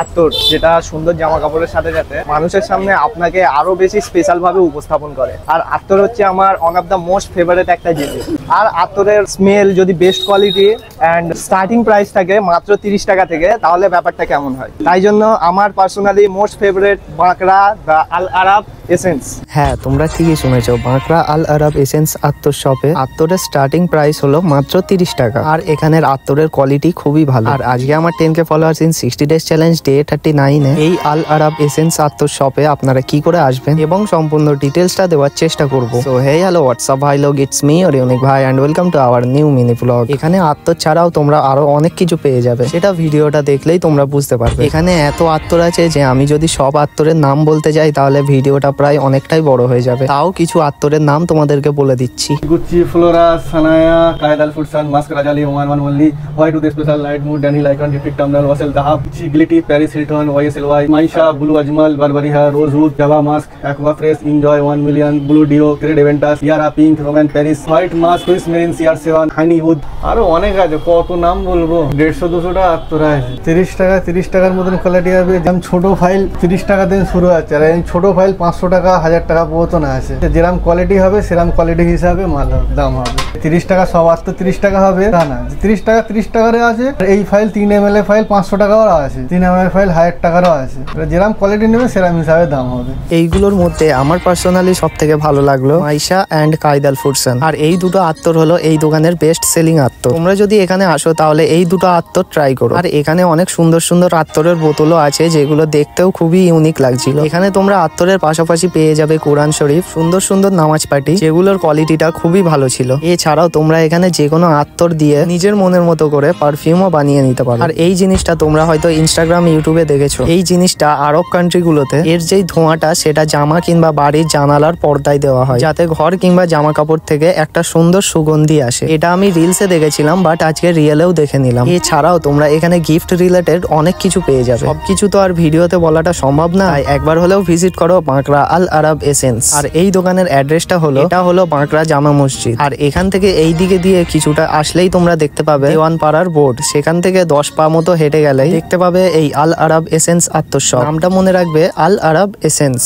আতর, যেটা সুন্দর জামা কাপড়ের সাথে সাথে মানুষের সামনে আপনাকে আরো বেশি স্পেশাল ভাবে উপস্থাপন করে। আর আতর হচ্ছে আমার one of the most favourite একটা জিনিস। আর আতরের স্মেল যদি best quality and starting price থাকে মাত্র 30 টাকা থেকে, তাহলে ব্যাপারটা কেমন হয়? তাই জন্য আমার personally most favourite Bankra the Al Arab essence. হ্যাঁ, তোমরা ঠিকই শুনেছো, বাঁকড়া আল আরাব এসেন্স আতর শপে আতরের স্টার্টিং প্রাইস হলো মাত্র 30 টাকা। আর এখানের আতরের কোয়ালিটি খুবই ভালো। আর আজকে আমার 10K followers in 60 days challenge day 39 এ এই আল আরাব এসেন্স আতর শপে আপনারা কি করে আসবেন এবং সম্পূর্ণ ডিটেলসটা দেওয়ার চেষ্টা করব। সো হে হ্যালো হোয়াটসঅ্যাপ ভাই লোক, ইটস মি ওর ইউনিক ভাই and welcome to our new mini blog. এখানে আতর ছাড়াও তোমরা আরো অনেক কিছু পেয়ে যাবে, সেটা ভিডিওটা দেখলেই তোমরা বুঝতে পারবে। এখানে এত আতর আছে যে আমি যদি সব আতরের নাম বলতে যাই তাহলে ভিডিওটা প্রায় অনেকটাই বড় হয়ে যাবে। তাও কিছু আতরের নাম তোমাদেরকে বলে দিচ্ছি। গুচি, ফ্লোরা, সানায়া, কায়েদ আল ফুরসান, মাস্ক রাজালি, Oman one only, white with special light mood, ড্যানি লাইকন, ডিফিক টার্মিনাল, ওয়াসেল দাহাব, গ্লিটি, প্যারিস হিলটন, ওয়াইএসএলওয়াই, মাইশা, ব্লু আজমাল, বারবারিহা, rosewood, Java musk, aqua fresh, enjoy, 1 million, blue deo, Creed Aventus, Yara pink, Roman Paris, white musk, Swiss marine, CR7, হানিউড, আরো অনেক আছে। কত নাম বলবো? 150-200 টাকা আতর আছে। 30 টাকার মতন কোয়ালিটি হবে। যেমন ছোট ফাইল 30 টাকা থেকে শুরু আছে, আর ছোট ফাইল 500 টাকা 1000 টাকা পর্যন্ত না আছে। যেরকম কোয়ালিটি হবে সেরকম কোয়ালিটি হিসাবে মাল দাম হবে। 30 টাকা সব আতর 30 টাকা হবে তা না, 30 টাকা 30 টাকারও আছে। এই ফাইল 3 ml ফাইল 500 টাকারও আছে, 3 ml ফাইল 1000 টাকারও আছে। যেরকম কোয়ালিটি নেবে সেরকম হিসাবে দাম হবে। এইগুলোর মধ্যে আমার পার্সোনালি সব থেকে ভালো লাগলো মাইশা অ্যান্ড কায়েদ আল ফুরসান। আর এই দুটো আতর হলো এই দোকানের বেস্ট সেলিং আতর। তোমরা যদি এখানে আসো তাহলে এই দুটো আতর ট্রাই করো। আর এখানে অনেক সুন্দর সুন্দর আতরের বোতলও আছে যেগুলো দেখতেও খুবই ইউনিক লাগছিল। এখানে তোমরা আতরের পাশাপাশি পেয়ে যাবে কোরআন শরীফ, সুন্দর সুন্দর নামাজ পাটি, যেগুলোর কোয়ালিটিটা খুবই ভালো ছিল। এছাড়াও তোমরা এখানে যে কোনো আতর দিয়ে নিজের মনের মতো করে পারফিউমও বানিয়ে নিতে পারো। আর এই জিনিসটা তোমরা হয়তো ইনস্টাগ্রাম, ইউটিউবে দেখেছো। এই জিনিসটা আরব কান্ট্রিগুলোতে এর যেই ধোঁয়াটা সেটা জামা কিংবা বাড়ির জানালার পর্দায় দেওয়া হয়, যাতে ঘর কিংবা জামা কাপড় থেকে একটা সুন্দর সুগন্ধি আসে। এটা আমি রিলসে দেখেছিলাম, বাট আজকে রিয়েলেও দেখে নিলাম। এছাড়াও তোমরা এখানে গিফট রিলেটেড অনেক কিছু পেয়ে যাবে। সবকিছু তো আর ভিডিওতে বলাটা সম্ভব না, একবার হলেও ভিজিট করো বাঁকড়া আল আরাব এসেন্স। আর এই দোকানের অ্যাড্রেসটা হলো, এটা হলো বাঁকড়া জামা মসজিদ। আর এখান থেকে এই দিকে দিয়ে কিছুটা আসলেই তোমরা দেখতে পাবে দেওয়ানপাড়ার বোর্ড। সেখান থেকে 10 পা মতো হেঁটে গেলেই দেখতে পাবে এই আল আরাব এসেন্স আতর শপ। নামটা মনে রাখবে, আল আরাব এসেন্স।